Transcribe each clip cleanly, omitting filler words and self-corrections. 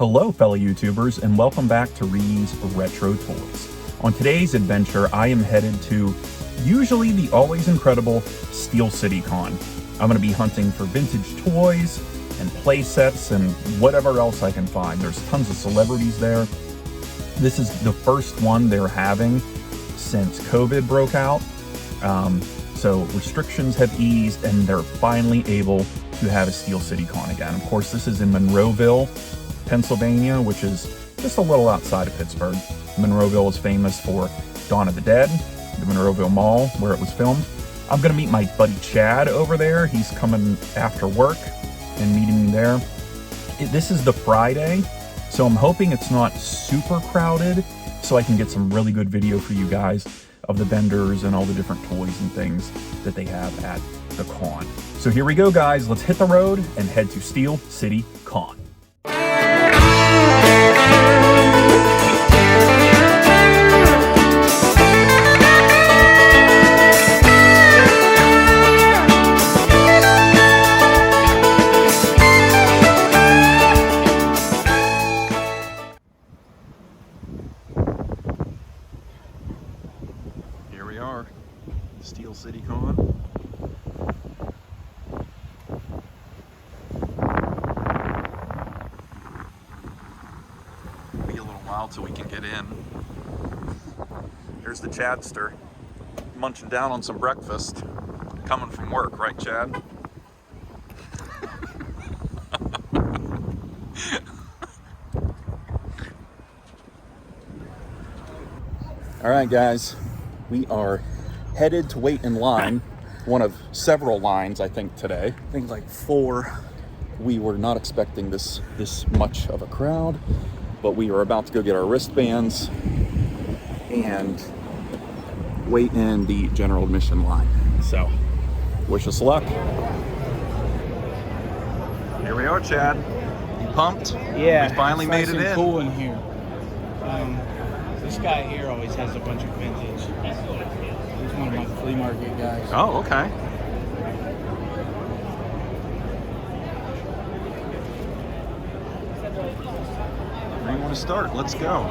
Hello fellow YouTubers and welcome back to ReeYees Retro Toys. On today's adventure I am headed to usually the always incredible Steel City Con. I'm going to be hunting for vintage toys and play sets and whatever else I can find. There's tons of celebrities there. This is the first one they're having since COVID broke out. So restrictions have eased and they're finally able to have a Steel City Con again. Of course, this is in Monroeville, Pennsylvania, which is just a little outside of Pittsburgh. Monroeville is famous for Dawn of the Dead, the Monroeville Mall where it was filmed. I'm gonna meet my buddy Chad over there. He's coming after work and meeting me there. This is the Friday, so I'm hoping it's not super crowded so I can get some really good video for you guys of the vendors and all the different toys and things that they have at the con. So here we go, guys. Let's hit the road and head to Steel City Con. Here we are, Steel City Con. Be a little while till we can get in. Here's the Chadster, munching down on some breakfast, coming from work, right, Chad? All right, guys, we are headed to wait in line, one of several lines, I think, today. I think like 4. We were not expecting this much of a crowd, but we are about to go get our wristbands and wait in the general admission line. So, wish us luck. Here we are, Chad. You pumped? Yeah. We finally made it in. Cool in here. This guy here always has a bunch of vintage. He's one of my flea market guys. Oh, okay. Where do you want to start? Let's go.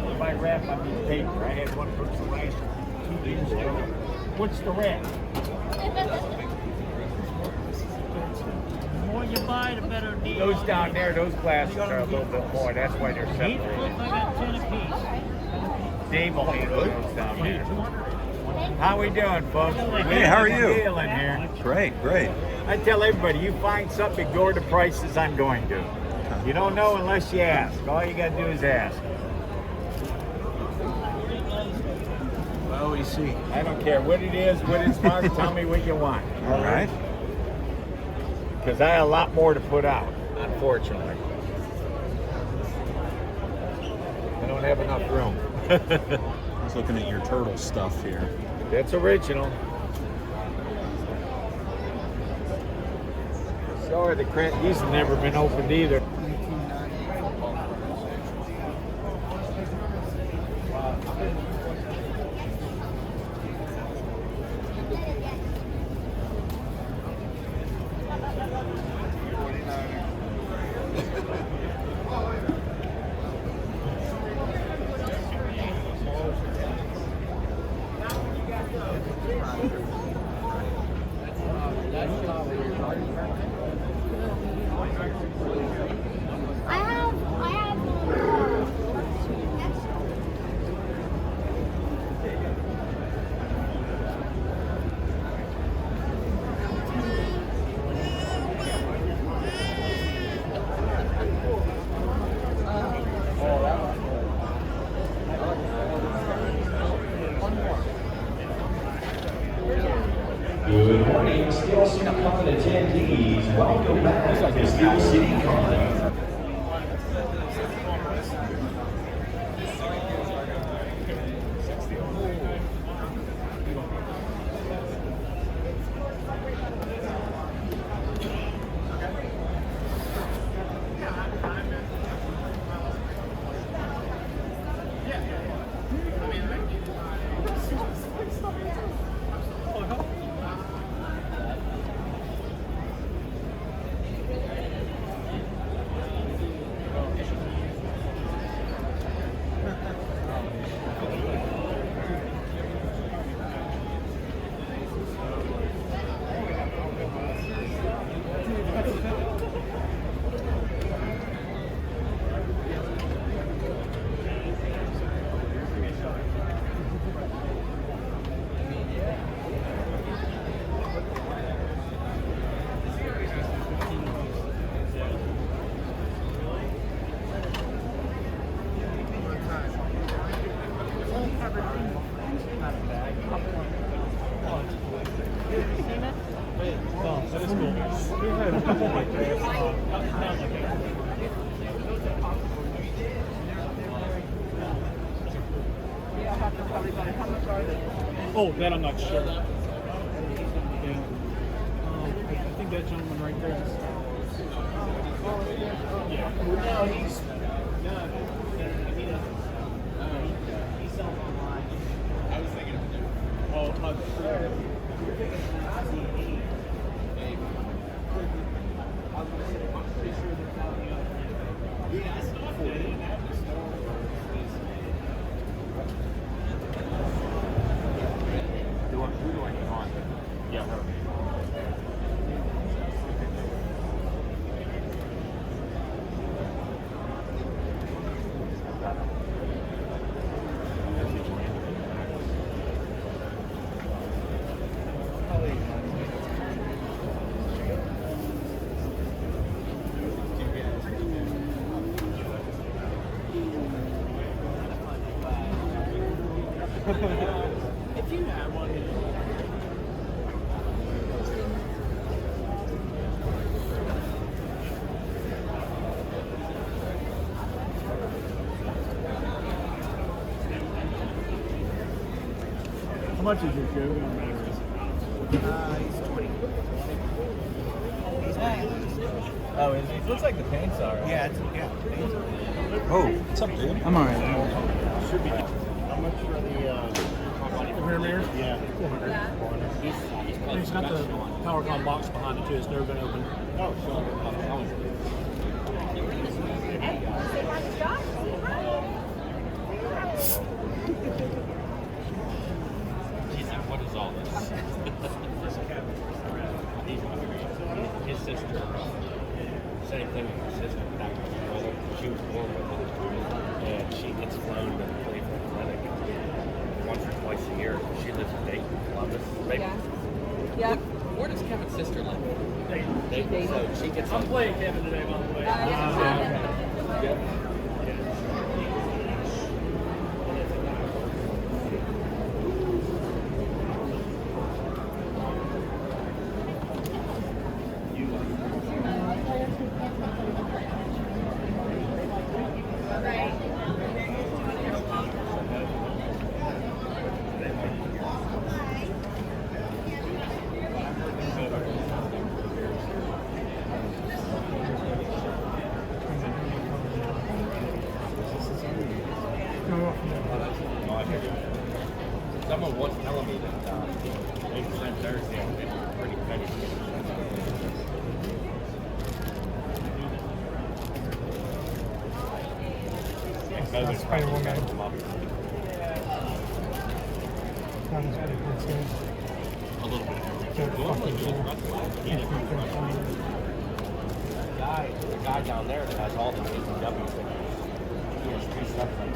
If I wrap, I mean paper. I had one person last 2 days ago. What's the wrap? The more you buy, the better deal. Those down there, those glasses are a little bit more. That's why they're Each separated. one, I got 10 apiece. Dave will handle those down there. How we doing, folks? Hey, how are you? Deal in here. Great, great. I tell everybody, you find something, go to the prices I'm going to. You don't know unless you ask. All you got to do is ask. Well, we see. I don't care what it is, what it's marked. Tell me what you want. All right. Because I have a lot more to put out, unfortunately. I don't have enough room. I was looking at your turtle stuff here. That's original. Sorry, these have never been opened either. Good morning, Steel City Con attendees. Welcome back to Steel City Con. That is cool. Oh, that I'm not sure. Yeah. I think that gentleman right there is. Yeah. No, he's. I was thinking of it. Oh, if you have one. How much is your shoe? He's 20. Oh, it looks like the paint's alright. Yeah, yeah. Oh, what's up, dude? I'm alright. Should be. How much for the rear mirror? Yeah. He's got the PowerCom box behind it too. It's never been opened. Oh, so Jesus, what is all this? His sister, same thing with her sister. Back with her brother, she was born with it, and she gets flown to the Cleveland Clinic once or twice a year. She lives in Dayton, Columbus. Yeah. Where does Kevin's sister live? Dayton. So she gets. I'm playing Kevin today, by the way. Yep. Someone was telling me that 8% Thursday has been pretty petty. That's probably one guy. A little bit. The guy down there that has all the AEW stickers, he has 3 steps on it.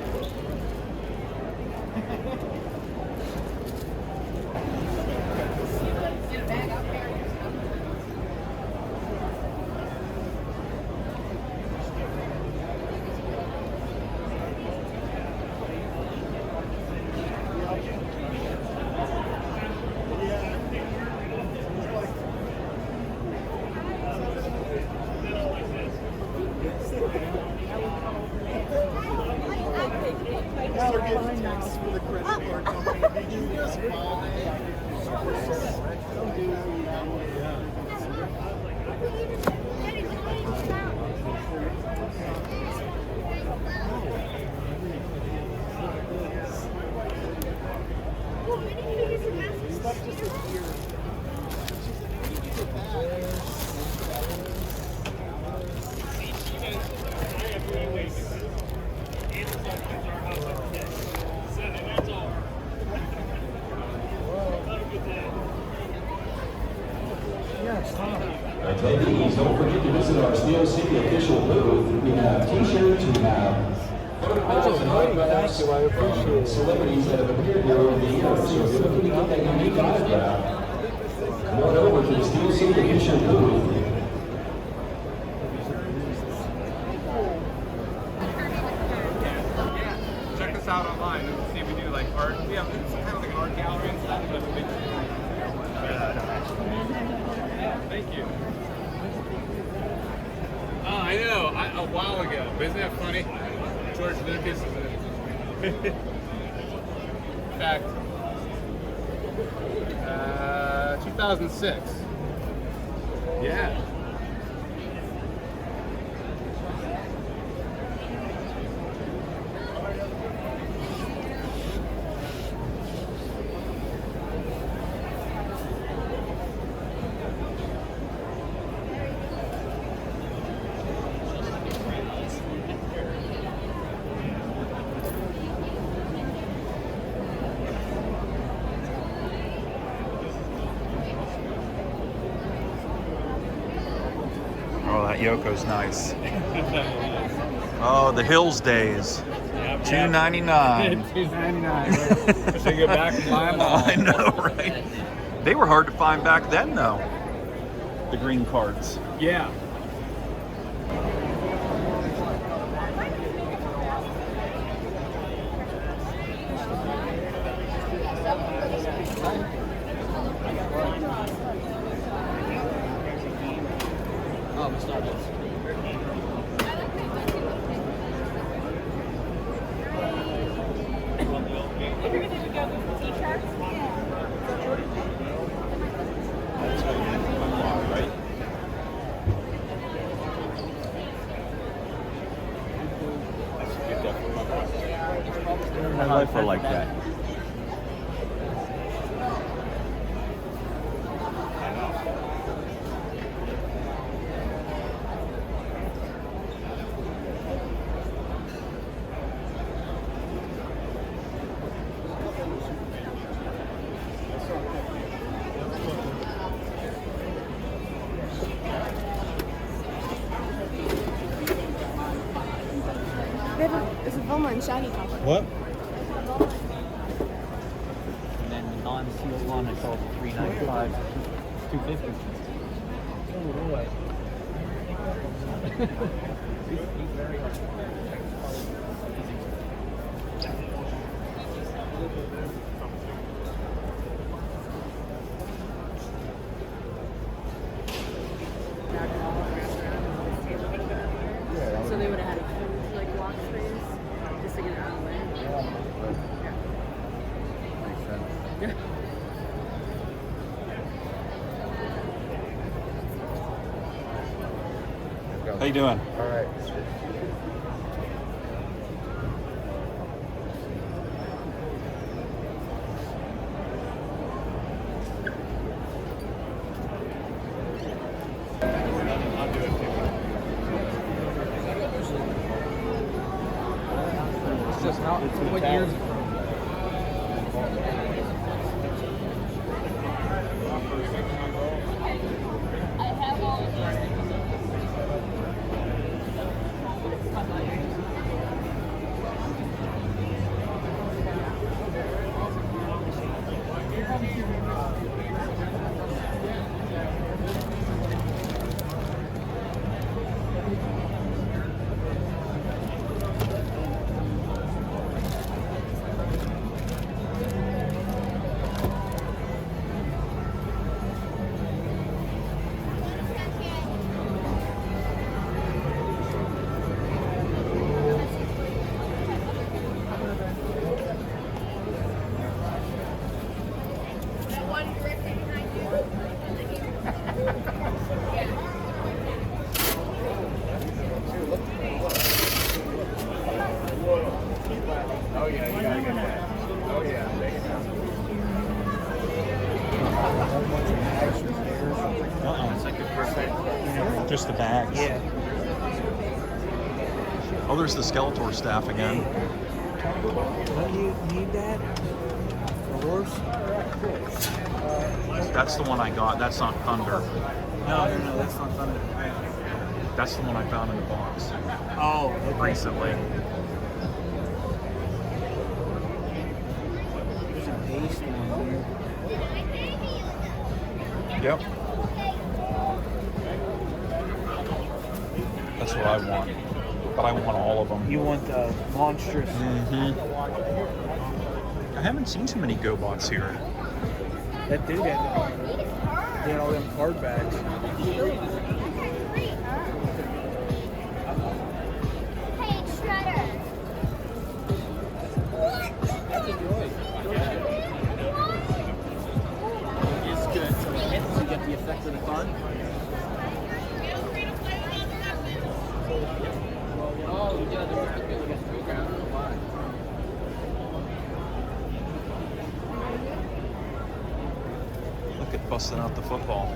Attendees, don't forget to visit our Steel City official booth. We have t-shirts, we have photographs and autographs from celebrities that have appeared here over the years. So if you're looking to get that unique autograph, come on over to the Steel City official booth. Check us out online and see if we do like art. We have kind of like an art gallery and stuff, but it's a big. Thank you. a while ago. But isn't that funny? George Lucas is in fact, 2006. Yeah. Oh, that Yoko's nice. Oh, the Hills days. $2.99. $2.99. Should get back and buy them all. I know, right? They were hard to find back then, though. The green cards. Yeah. My life are like that. There's a Velma and Shaggy cover. What? And then the non-sealed one I sold for $3.95, $2.50. So they would have had like walk space just to get it out of the way. Makes sense. Yeah. How you doing? All right. It's just not, what years? Oh yeah, you gotta get that. Oh yeah, take it down. It's like a percent. Just the bags. Yeah. Oh, there's the Skeletor staff again. Don't you need that? A horse? That's the one I got. That's not Thunder. No, that's not Thunder. That's the one I found in the box Oh, okay. recently. There's a paste one here. Yep. That's what I want. But I want all of them. You want the monstrous. I haven't seen too many GoBots here. That dude had all them card bags. Sector the fun. Oh, yeah, there was a bit of a street ground. I don't know why. Look at busting out the football.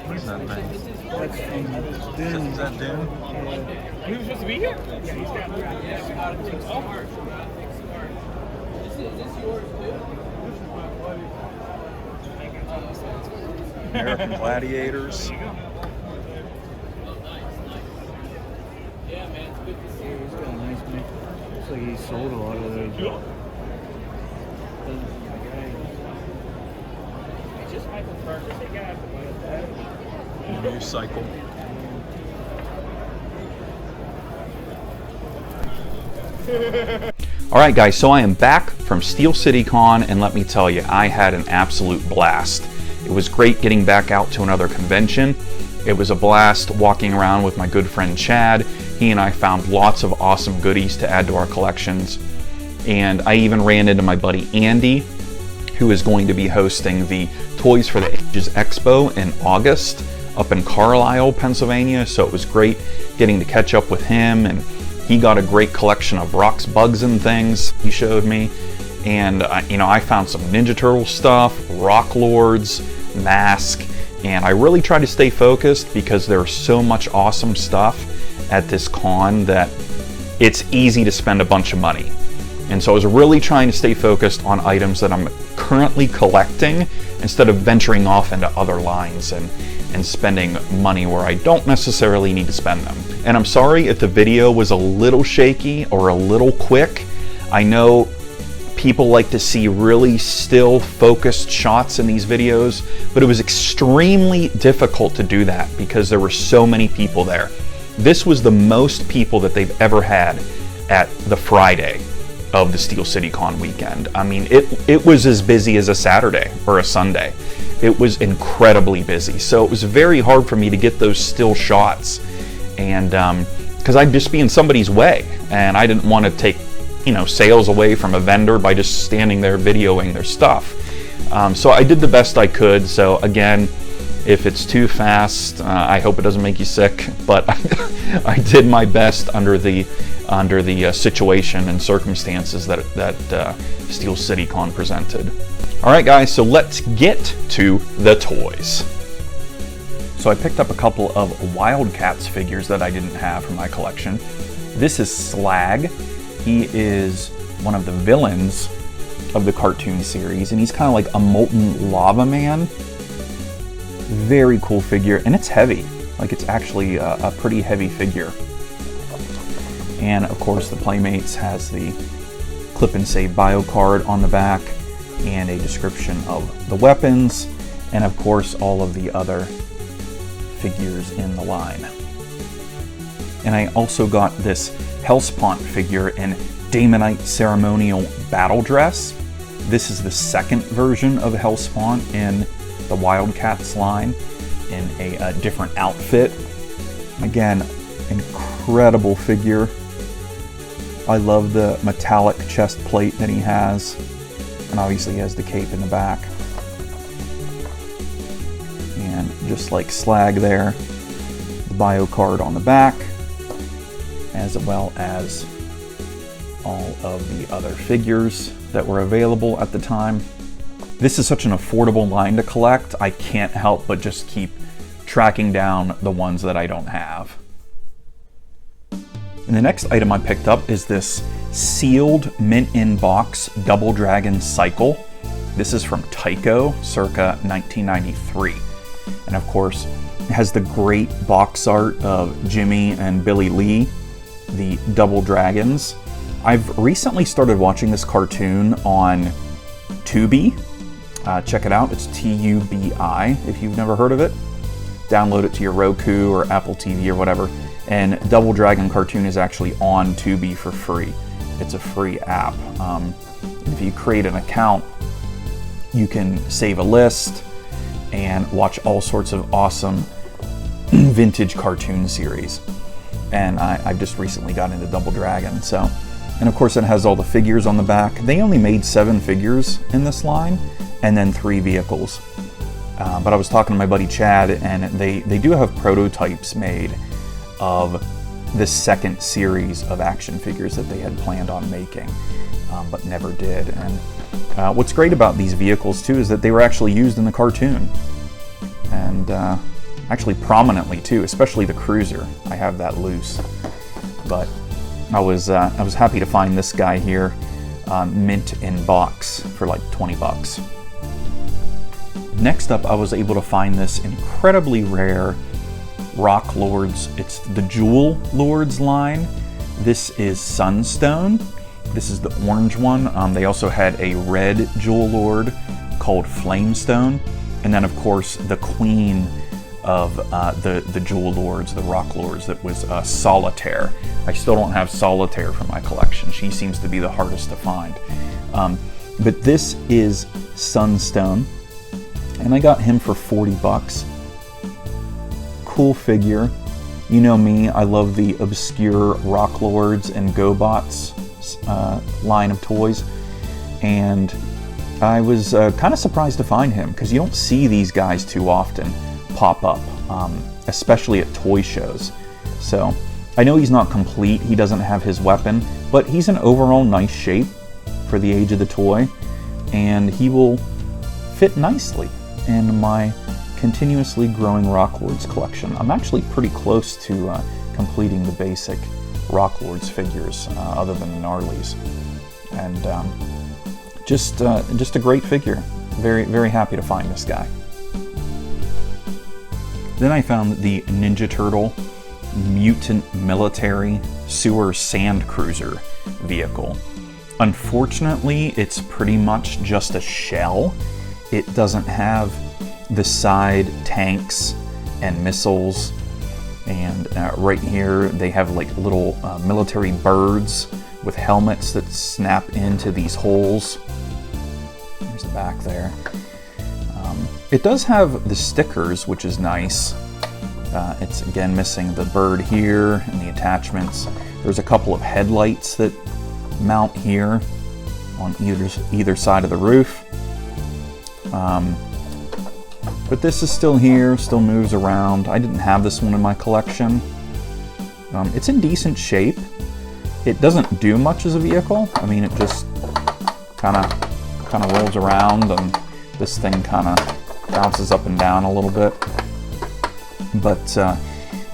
What is that thing? Is that Dune? He was supposed to be here? American Gladiators. Yeah, man, it's good to see you. He's got a nice mix. Looks like he sold a lot of those. It's just Michael Burger. They got Recycle. All right, guys, so I am back from Steel City Con, and let me tell you, I had an absolute blast. It was great getting back out to another convention. It was a blast walking around with my good friend Chad. He and I found lots of awesome goodies to add to our collections. And I even ran into my buddy Andy, who is going to be hosting the Toys for the Ages Expo in August up in Carlisle, Pennsylvania. So it was great getting to catch up with him, and he got a great collection of rocks, bugs, and things he showed me. And you know, I found some Ninja Turtle stuff, Rock Lords, Mask, and I really try to stay focused because there's so much awesome stuff at this con that it's easy to spend a bunch of money. And so I was really trying to stay focused on items that I'm currently collecting instead of venturing off into other lines and spending money where I don't necessarily need to spend them. And I'm sorry if the video was a little shaky or a little quick. I know people like to see really still focused shots in these videos, but it was extremely difficult to do that because there were so many people there. This was the most people that they've ever had at the Friday of the Steel City Con weekend. I mean, it was as busy as a Saturday or a Sunday. It was incredibly busy. So it was very hard for me to get those still shots, and because I'd just be in somebody's way, and I didn't want to take, you know, sales away from a vendor by just standing there videoing their stuff. So I did the best I could. So again, if it's too fast, I hope it doesn't make you sick, but I did my best under the situation and circumstances that Steel City Con presented. All right, guys, so let's get to the toys. So I picked up a couple of Wildcats figures that I didn't have for my collection. This is Slag. He is one of the villains of the cartoon series, and he's kind of like a molten lava man. Very cool figure, and it's heavy. Like, it's actually a pretty heavy figure. And of course, the Playmates has the Clip and Save bio card on the back and a description of the weapons, and of course all of the other figures in the line. And I also got this Hellspawn figure in Daemonite ceremonial battle dress. This is the second version of Hellspawn in the Wildcats line in a different outfit. Again, incredible figure. I love the metallic chest plate that he has, and obviously he has the cape in the back. And just like Slag there, the bio card on the back, as well as all of the other figures that were available at the time. This is such an affordable line to collect, I can't help but just keep tracking down the ones that I don't have. And the next item I picked up is this sealed mint in box Double Dragon Cycle. This is from Tycho, circa 1993. And of course, it has the great box art of Jimmy and Billy Lee, the Double Dragons. I've recently started watching this cartoon on Tubi. Check it out, it's Tubi if you've never heard of it. Download it to your Roku or Apple TV or whatever. And Double Dragon cartoon is actually on Tubi for free. It's a free app. If you create an account, you can save a list and watch all sorts of awesome vintage cartoon series. and I've just recently got into Double Dragon. So, and of course it has all the figures on the back. They only made 7 figures in this line, and then 3 vehicles. But I was talking to my buddy Chad, and they do have prototypes made of the second series of action figures that they had planned on making, but never did. And what's great about these vehicles too is that they were actually used in the cartoon, and actually prominently too, especially the cruiser. I have that loose, but I was happy to find this guy here, mint in box for like 20 bucks. Next up, I was able to find this incredibly rare Rock Lords. It's the Jewel Lords line. This is Sunstone. This is the orange one. They also had a red Jewel Lord called Flamestone. And then of course the queen of the Jewel Lords, the Rock Lords, that was Solitaire. I still don't have Solitaire for my collection. She seems to be the hardest to find. But this is Sunstone, and I got him for 40 bucks. Cool figure. You know me, I love the obscure Rock Lords and GoBots line of toys, and I was kind of surprised to find him, because you don't see these guys too often pop up, especially at toy shows. So I know he's not complete, he doesn't have his weapon, but he's in overall nice shape for the age of the toy, and he will fit nicely in my continuously growing Rock Lords collection. I'm actually pretty close to completing the basic Rock Lords figures, other than the Gnarlies, and just a great figure. Very, very happy to find this guy. Then I found the Ninja Turtle Mutant Military Sewer Sand Cruiser vehicle. Unfortunately, it's pretty much just a shell. It doesn't have the side tanks and missiles, and right here they have like little military birds with helmets that snap into these holes. There's the back there. It does have the stickers, which is nice. It's again missing the bird here and the attachments. There's a couple of headlights that mount here on either side of the roof. But this is still here, still moves around. I didn't have this one in my collection. It's in decent shape. It doesn't do much as a vehicle. I mean, it just kind of rolls around, and this thing kind of bounces up and down a little bit. But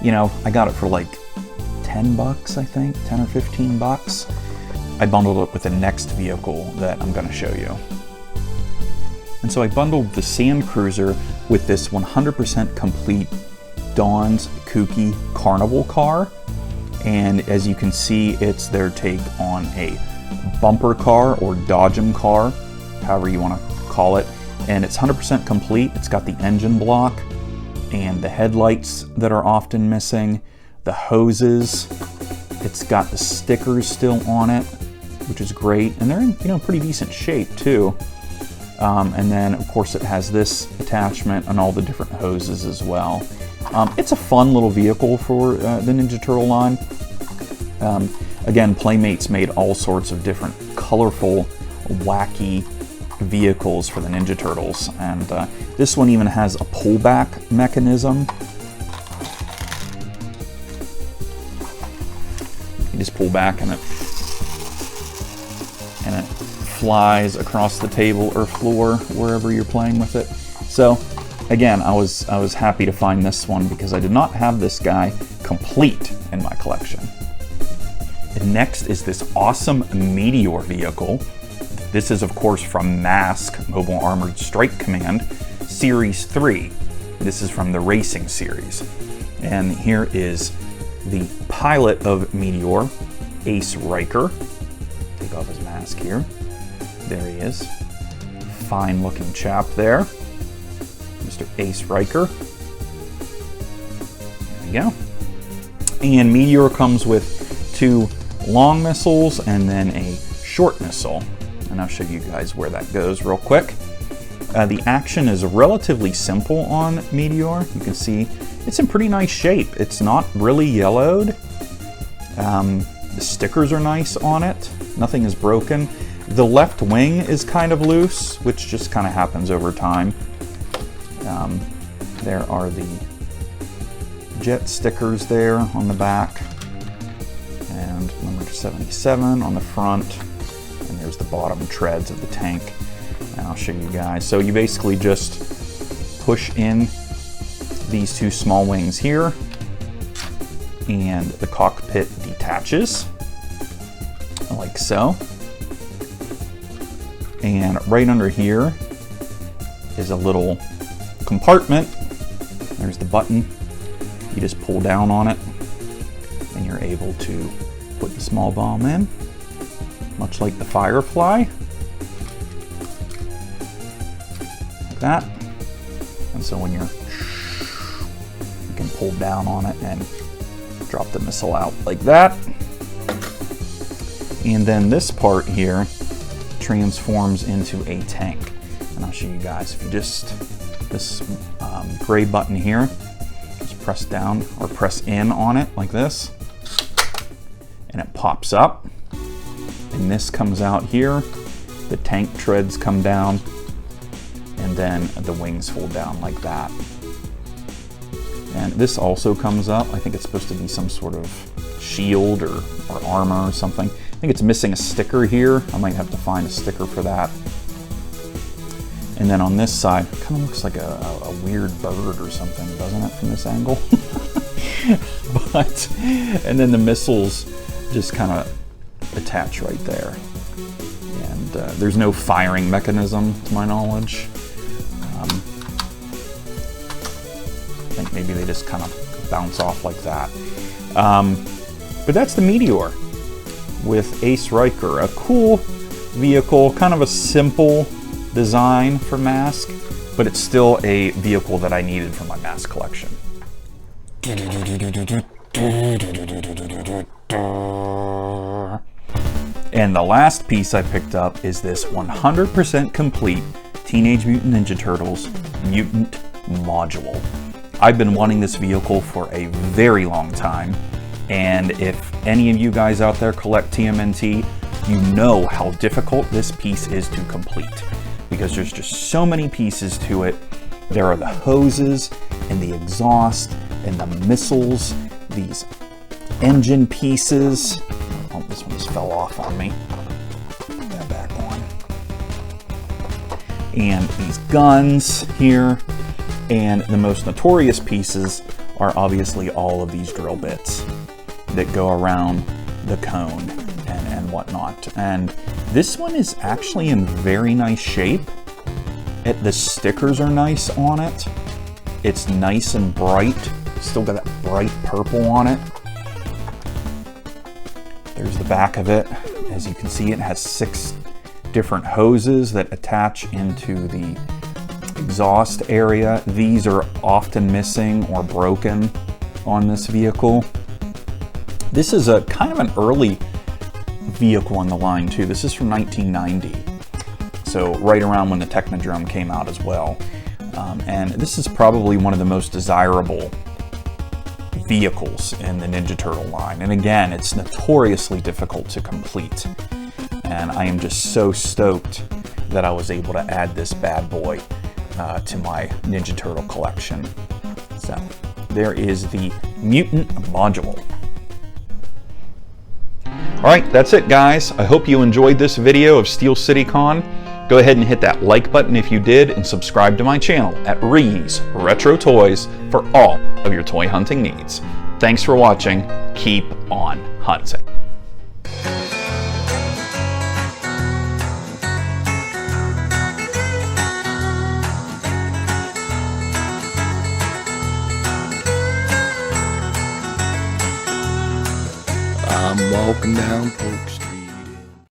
you know, I got it for like 10 bucks, I think, 10 or 15 bucks. I bundled it with the next vehicle that I'm going to show you. And so I bundled the Sand Cruiser with this 100% complete Dawn's Kooky Carnival car. And as you can see, it's their take on a bumper car or Dodgem car, however you want to call it. And it's 100% complete. It's got the engine block and the headlights that are often missing, the hoses. It's got the stickers still on it, which is great. And they're in, you know, pretty decent shape too. And then of course it has this attachment and all the different hoses as well. It's a fun little vehicle for the Ninja Turtle line. Again, Playmates made all sorts of different colorful, wacky vehicles for the Ninja Turtles, and this one even has a pullback mechanism. You just pull back and it flies across the table or floor wherever you're playing with it. So again, I was happy to find this one because I did not have this guy complete in my collection. And next is this awesome Meteor vehicle. This is of course from Mask Mobile Armored Strike Command Series 3. This is from the Racing series. And here is the pilot of Meteor, Ace Riker. Take off his mask here. There he is. Fine looking chap there. Mr. Ace Riker. There we go. And Meteor comes with 2 long missiles and then a short missile. And I'll show you guys where that goes real quick. The action is relatively simple on Meteor. You can see it's in pretty nice shape. It's not really yellowed. The stickers are nice on it. Nothing is broken. The left wing is kind of loose, which just kind of happens over time. There are the jet stickers there on the back, and number 77 on the front, and there's the bottom treads of the tank. And I'll show you guys. So you basically just push in these two small wings here, and the cockpit detaches like so. And right under here is a little compartment. There's the button. You just pull down on it and you're able to put the small bomb in, much like the Firefly. Like that. And so when you can pull down on it and drop the missile out like that. And then this part here transforms into a tank. And I'll show you guys. If you just, this gray button here, just press down or press in on it like this, and it pops up. And this comes out here. The tank treads come down, and then the wings fold down like that. And this also comes up. I think it's supposed to be some sort of shield or armor or something. I think it's missing a sticker here. I might have to find a sticker for that. And then on this side, it kind of looks like a weird bird or something, doesn't it, from this angle? But, and then the missiles just kind of attach right there. And there's no firing mechanism, to my knowledge. I think maybe they just kind of bounce off like that. But that's the Meteor with Ace Riker, a cool vehicle, kind of a simple design for mask, but it's still a vehicle that I needed for my mask collection. And the last piece I picked up is this 100% complete Teenage Mutant Ninja Turtles Mutant module. I've been wanting this vehicle for a very long time, and if any of you guys out there collect TMNT, you know how difficult this piece is to complete, because there's just so many pieces to it. There are the hoses and the exhaust and the missiles, these engine pieces. Oh, this one just fell off on me. Put that back on. And these guns here. And the most notorious pieces are obviously all of these drill bits that go around the cone and whatnot. And this one is actually in very nice shape. The stickers are nice on it. It's nice and bright. Still got that bright purple on it. There's the back of it. As you can see, it has 6 different hoses that attach into the exhaust area. These are often missing or broken on this vehicle. This is a kind of an early vehicle on the line too. This is from 1990. So right around when the Technodrome came out as well. And this is probably one of the most desirable vehicles in the Ninja Turtle line. And again, it's notoriously difficult to complete. And I am just so stoked that I was able to add this bad boy to my Ninja Turtle collection. So there is the Mutant module. All right, that's it, guys. I hope you enjoyed this video of Steel City Con. Go ahead and hit that like button if you did, and subscribe to my channel at ReeYees Retro Toys for all of your toy hunting needs. Thanks for watching. Keep on hunting. I'm walking down Polk